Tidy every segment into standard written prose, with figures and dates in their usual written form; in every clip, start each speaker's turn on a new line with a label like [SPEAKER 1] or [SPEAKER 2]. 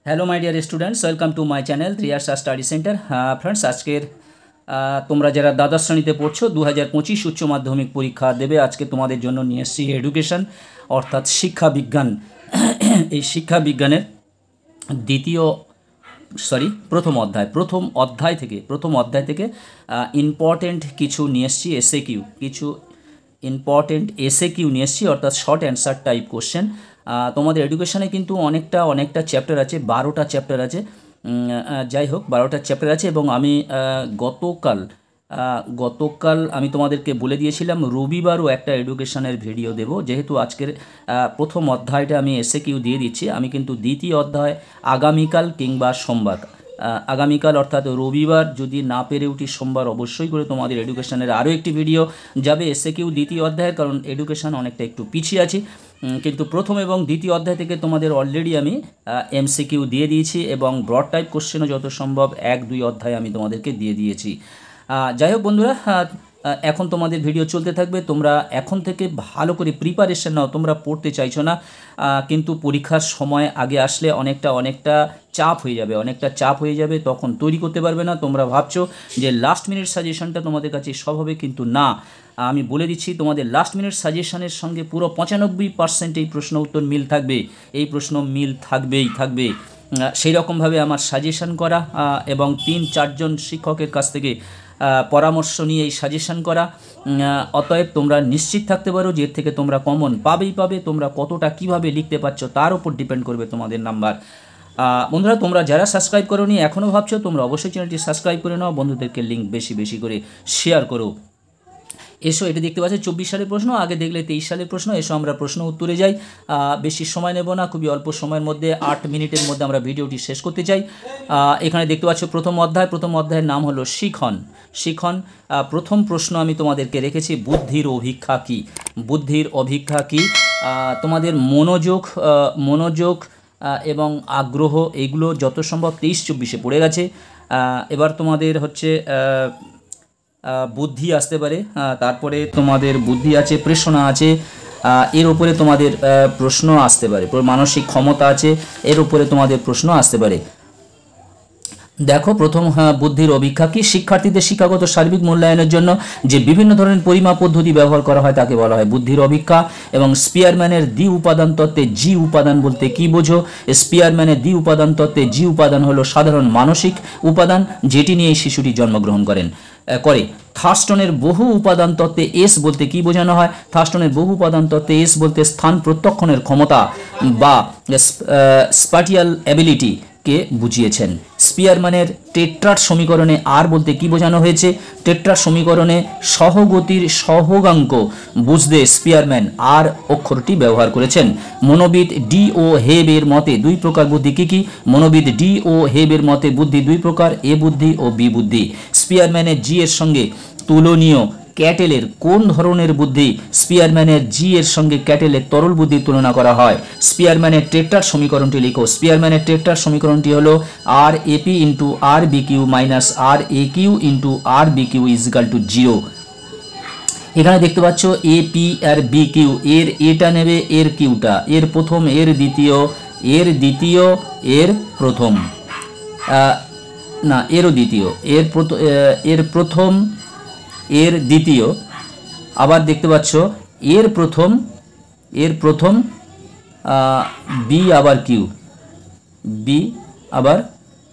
[SPEAKER 1] Hello my dear students, welcome to my channel 3 years study centre. Friends, आजकेर তোমরা যারা দ্বাদশ শ্রেণীতে পড়ছো 2025 উচ্চ মাধ্যমিক পরীক্ষা দেবে, আজকে তোমাদের জন্য নিয়ে এসেছি এডুকেশন অর্থাৎ শিক্ষা বিজ্ঞান। এই শিক্ষা বিজ্ঞানের প্রথম অধ্যায় থেকে ইম্পর্টেন্ট কিছু নিয়ে এসেছি এসএ কিউ নিয়ে এসেছি, অর্থাৎ শর্ট অ্যান্সার টাইপ কোশ্চেন। তোমাদের এডুকেশনে কিন্তু অনেকটা চ্যাপ্টার আছে, 12টা চ্যাপ্টার আছে। যাই হোক, 12টা চ্যাপ্টার আছে এবং আমি গতকাল আমি তোমাদেরকে বলে দিয়েছিলাম রবিবারও একটা এডুকেশনের ভিডিও দেব। যেহেতু আজকের প্রথম অধ্যায়টা আমি এসএ কিউ দিয়ে দিচ্ছি, আমি কিন্তু দ্বিতীয় অধ্যায় আগামীকাল কিংবা সোমবার, আগামীকাল অর্থাৎ রবিবার যদি না পেরে উঠি সোমবার অবশ্যই করে তোমাদের এডুকেশনের আরও একটি ভিডিও যাবে এসএ কিউ দ্বিতীয় অধ্যায়ের, কারণ এডুকেশন অনেকটা একটু পিছিয়ে আছি। কিন্তু প্রথম এবং দ্বিতীয় অধ্যায় থেকে তোমাদের অলরেডি আমি এমসিকিউ দিয়ে দিয়েছি এবং ব্রড টাইপ কোশ্চেনও যত সম্ভব 1-2 অধ্যায় আমি তোমাদেরকে দিয়ে দিয়েছি। যাই হোক বন্ধুরা, এখন তোমাদের ভিডিও চলতে থাকবে। তোমরা এখন থেকে ভালো করে প্রিপারেশন নাও। তোমরা পড়তে চাইছো না, কিন্তু পরীক্ষার সময় আগে আসলে অনেকটা চাপ হয়ে যাবে, তখন তৈরি করতে পারবে না। তোমরা ভাবছো যে লাস্ট মিনিট সাজেশনটা তোমাদের কাছে সব হবে, কিন্তু না, আমি বলে দিচ্ছি তোমাদের লাস্ট মিনিট সাজেশনের সঙ্গে পুরো 95% এই প্রশ্ন উত্তর মিল থাকবে, এই প্রশ্ন মিল থাকবে। সেই রকমভাবে আমার সাজেশন করা এবং 3-4 জন শিক্ষকের কাছ থেকে পরামর্শ নিয়ে এই সাজেশন করা। অতএব তোমরা নিশ্চিত থাকতে পারো যে এর থেকে তোমরা কমন পাবে। তোমরা কতটা কিভাবে লিখতে পারছো তার উপর ডিপেন্ড করবে তোমাদের নাম্বার। বন্ধুরা, তোমরা যারা সাবস্ক্রাইব করোনি এখনও ভাবছো, তোমরা অবশ্যই চ্যানেলটি সাবস্ক্রাইব করে নাও, বন্ধুদেরকে লিঙ্ক বেশি করে শেয়ার করো। এসো, এটা দেখতে পাচ্ছ 24 সালের প্রশ্ন, আগে দেখলে 23 সালের প্রশ্ন। এসো আমরা প্রশ্ন উত্তরে যাই। বেশি সময় নেব না, খুবই অল্প সময়ের মধ্যে 8 মিনিটের মধ্যে আমরা ভিডিওটি শেষ করতে চাই। এখানে দেখতে পাচ্ছ প্রথম অধ্যায়ের নাম হলো শিখন। প্রথম প্রশ্ন আমি তোমাদেরকে রেখেছি বুদ্ধির অভিক্ষা কী। তোমাদের মনোযোগ এবং আগ্রহ এগুলো যত সম্ভব 23-24 পড়ে গেছে। এবার তোমাদের হচ্ছে বুদ্ধি আসতে পারে, তারপরে তোমাদের বুদ্ধি আছে, প্রেষণা আছে, এর উপরে তোমাদের প্রশ্ন আসতে পারে, মানসিক ক্ষমতা আছে, এর উপরে তোমাদের প্রশ্ন আসতে পারে। দেখো, প্রথম বুদ্ধির অভিক্ষা কি? শিক্ষার্থীদের শিক্ষাগত সার্বিক মূল্যায়নের জন্য যে বিভিন্ন ধরনের পরিমাপ পদ্ধতি ব্যবহার করা হয় তাকে বলা হয় বুদ্ধির অভিক্ষা। এবং স্পিয়ারম্যানের দ্বি উপাদান তত্ত্বে জি উপাদান বলতে কি বোঝো? স্পিয়ারম্যানের দ্বি উপাদান তত্ত্বে জি উপাদান হলো সাধারণ মানসিক উপাদান, যেটি নিয়ে শিশুটি জন্মগ্রহণ করে। থার্স্টনের বহু উপাদান তত্ত্বে এস বলতে কি বোঝানো হয়? থার্স্টনের বহু উপাদান তত্ত্বে এস বলতে স্থান প্রত্যক্ষণের ক্ষমতা বা স্প্যাটিয়াল অ্যাবিলিটি কে বুঝিয়েছেন। স্পিয়ারম্যানের টেট্রাড সমীকরণে আর বলতে কি বোঝানো হয়েছে? টেট্রাড সমীকরণে সহগতির সহগাঙ্ক বুঝতে স্পিয়ারম্যান আর অক্ষরটি ব্যবহার করেছেন। মনোবিদ ডি ও হেবের মতে 2 প্রকার বুদ্ধি কি? মনোবিদ ডি ও হেবের মতে বুদ্ধি 2 প্রকার, এ বুদ্ধি ও বি বুদ্ধি। স্পিয়ারম্যানের জি এর সঙ্গে তুলনীয় ক্যাটেলের কোন ধরনের বুদ্ধি? স্পিয়ারম্যানের জি এর সঙ্গে ক্যাটেলের তরল বুদ্ধির তুলনা করা হয়। স্পিয়ারম্যানের টেট্রাড সমীকরণটি লিখো। স্পিয়ারম্যানের টেট্রাড সমীকরণটি হলো R AP into R BQ minus R A Q into R BQ equal to 0। এখানে দেখতে পাচ্ছ A P R B Q, এর এটা নেবে, এর কিউটা, এর প্রথম, এর দ্বিতীয়, এর দ্বিতীয়, এর প্রথম, না এরও দ্বিতীয়, এর প্রথম, এর দ্বিতীয়, আবার দেখতে পাচ্ছ এর প্রথম বি আবার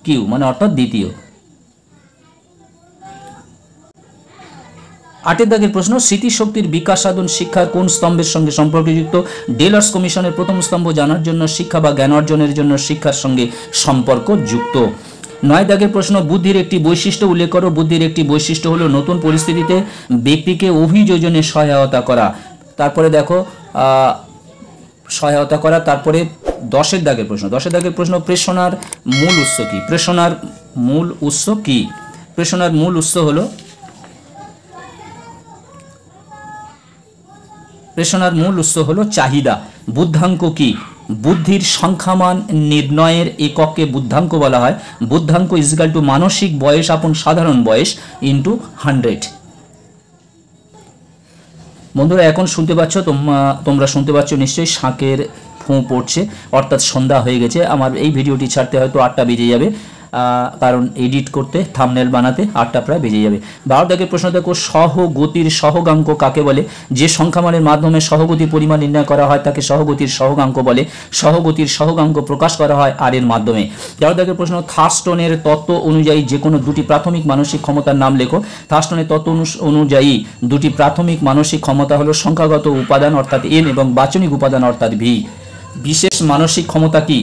[SPEAKER 1] কিউ, মানে অর্থাৎ দ্বিতীয়। 8 দাগের প্রশ্ন, স্মৃতিশক্তির বিকাশ সাধন শিক্ষার কোন স্তম্ভের সঙ্গে সম্পর্কযুক্ত? ডেলার্স কমিশনের প্রথম স্তম্ভ জানার জন্য শিক্ষা বা জ্ঞান অর্জনের জন্য শিক্ষার সঙ্গে সম্পর্কযুক্ত। 9 দাগের প্রশ্ন, বুদ্ধির একটি বৈশিষ্ট্য উল্লেখ করো। বুদ্ধির একটি বৈশিষ্ট্য হলো নতুন পরিস্থিতিতে ব্যক্তিকে অভিযোজনে সহায়তা করা। তারপরে দেখো সহায়তা করা। তারপরে 10 দাগের প্রশ্ন, প্রেষণার মূল উৎস কি? প্রেষণার মূল উৎস হলো চাহিদা। বুদ্ধাঙ্ক কি? বুদ্ধির সংখ্যামান নির্ণয়ের এককে বুদ্ধাঙ্ক বলা হয়। বুদ্ধাঙ্ক ইজিক্যাল টু মানসিক বয়স আপন সাধারণ বয়স ইন্টু 100। বন্ধুরা, এখন শুনতে পাচ্ছ, তোমরা শুনতে পাচ্ছ নিশ্চয়ই শাঁখের ফোঁ পড়ছে, অর্থাৎ সন্ধ্যা হয়ে গেছে। আমার এই ভিডিওটি ছাড়তে হয়তো 8টা বেজে যাবে, কারণ এডিট করতে থাম্বনেল বানাতে 8টা প্রায় বেজে যাবে। 12 দাগের প্রশ্ন দেখো, সহগতির সহগাঙ্ক কাকে বলে? যে সংখ্যামানের মাধ্যমে সহগতির পরিমাণ নির্ণয় করা হয় তাকে সহগতির সহগাঙ্ক বলে। সহগতির সহগাঙ্ক প্রকাশ করা হয় আর এর মাধ্যমে। 13 দাগের প্রশ্ন, থার্স্টনের তত্ত্ব অনুযায়ী যে কোনো দুটি প্রাথমিক মানসিক ক্ষমতার নাম লেখো। থার্স্টনের তত্ত্ব অনুযায়ী দুটি প্রাথমিক মানসিক ক্ষমতা হলো সংখ্যাগত উপাদান অর্থাৎ এন এবং বাচনিক উপাদান অর্থাৎ ভি। বিশেষ মানসিক ক্ষমতা কি?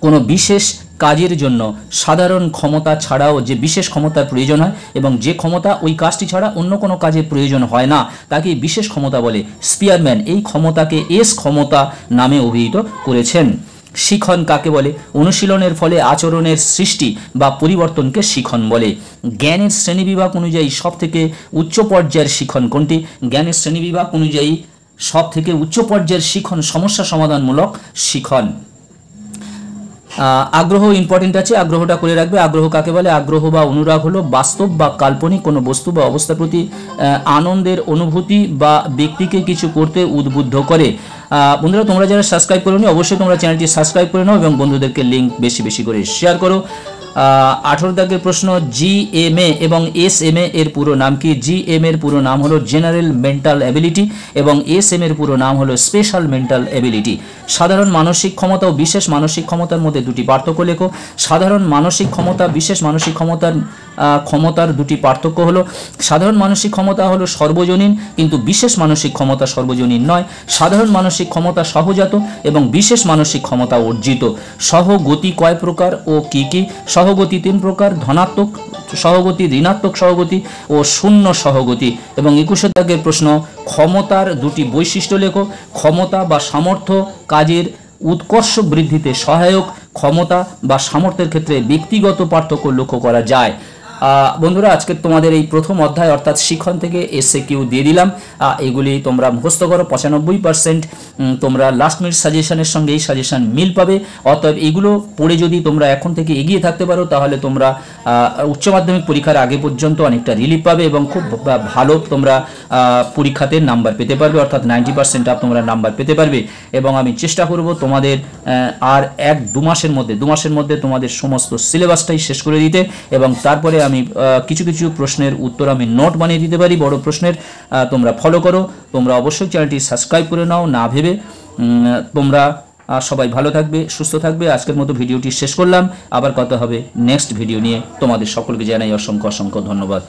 [SPEAKER 1] কোনো বিশেষ কাজের জন্য সাধারণ ক্ষমতা ছাড়াও যে বিশেষ ক্ষমতার প্রয়োজন হয় এবং যে ক্ষমতা ওই কাজটি ছাড়া অন্য কোনো কাজের প্রয়োজন হয় না তাকে বিশেষ ক্ষমতা বলে। স্পিয়ারম্যান এই ক্ষমতাকে এস ক্ষমতা নামে অভিহিত করেছেন। শিখন কাকে বলে? অনুশীলনের ফলে আচরণের সৃষ্টি বা পরিবর্তনকে শিখন বলে। জ্ঞানের শ্রেণীবিভাগ অনুযায়ী সবথেকে উচ্চ পর্যায়ের শিখন কোনটি? জ্ঞানের শ্রেণীবিভাগ অনুযায়ী সবথেকে উচ্চ পর্যায়ের শিখন সমস্যা সমাধানমূলক শিখন। আগ্রহ ইম্পর্টেন্ট আছে, আগ্রহটা করে রাখবে। আগ্রহ কাকে বলে? আগ্রহ বা অনুরাগ হলো বাস্তব বা কাল্পনিক কোনো বস্তু বা অবস্থার প্রতি আনন্দের অনুভূতি বা ব্যক্তিকে কিছু করতে উদ্বুদ্ধ করে। বন্ধুরা, তোমরা যারা সাবস্ক্রাইব করোনি অবশ্যই তোমরা চ্যানেলটি সাবস্ক্রাইব করে নাও এবং বন্ধুদেরকে লিঙ্ক বেশি বেশি করে শেয়ার করো। 18 দাগের প্রশ্ন, জিএমএ এবং এসএমএ এর পুরো নাম কি? জিএম এর পুরো নাম হলো জেনারেল মেন্টাল অ্যাবিলিটি এবং এসএম এর পুরো নাম হলো স্পেশাল মেন্টাল অ্যাবিলিটি। সাধারণ মানসিক ক্ষমতা ও বিশেষ মানসিক ক্ষমতার মধ্যে দুটি পার্থক্য লেখো। সাধারণ মানসিক ক্ষমতা, বিশেষ মানসিক ক্ষমতার দুটি পার্থক্য হলো, সাধারণ মানসিক ক্ষমতা হলো সর্বজনীন কিন্তু বিশেষ মানসিক ক্ষমতা সর্বজনীন নয়। সাধারণ মানসিক ক্ষমতা সহজাত এবং বিশেষ মানসিক ক্ষমতা অর্জিত। সহগতি কয় প্রকার ও কি কি? সহগতি 3 প্রকার, ধনাত্মক সহগতি, ঋণাত্মক সহগতি ও শূন্য সহগতি। এবং 21 দাগের প্রশ্ন, ক্ষমতার দুটি বৈশিষ্ট্য লেখো। ক্ষমতা বা সামর্থ্য কাজের উৎকর্ষ বৃদ্ধিতে সহায়ক, ক্ষমতা বা সামর্থ্যের ক্ষেত্রে ব্যক্তিগত পার্থক্য লক্ষ্য করা যায়। বন্ধুরা, আজকে তোমাদের এই প্রথম অধ্যায় অর্থাৎ শিখন থেকে এসএ কিউ দিয়ে দিলাম। এগুলি তোমরা মুখস্থ করো। 95% তোমরা লাস্ট মিনিট সাজেশনের সঙ্গে এই সাজেশন মিল পাবে। অতএব এইগুলো পড়ে যদি তোমরা এখন থেকে এগিয়ে থাকতে পারো তাহলে তোমরা উচ্চ মাধ্যমিক পরীক্ষার আগে পর্যন্ত অনেকটা রিলিফ পাবে এবং খুব ভালো তোমরা পরীক্ষাতে নাম্বার পেতে পারবে, অর্থাৎ 90% আপ তোমরা নাম্বার পেতে পারবে। এবং আমি চেষ্টা করব তোমাদের আর 1-2 মাসের মধ্যে তোমাদের সমস্ত সিলেবাসটাই শেষ করে দিতে এবং তারপরে আমি কিছু কিছু প্রশ্নের উত্তর আমি নোট বানিয়ে দিতে পারি বড় প্রশ্নের। তোমরা ফলো করো। তোমরা অবশ্যই চ্যানেলটি সাবস্ক্রাইব করে নাও না ভেবে। তোমরা সবাই ভালো থাকবে, সুস্থ থাকবে। আজকের মতো ভিডিওটি শেষ করলাম। আবার কথা হবে নেক্সট ভিডিও নিয়ে। তোমাদের সকলকে জানাই অসংখ্য অসংখ্য ধন্যবাদ।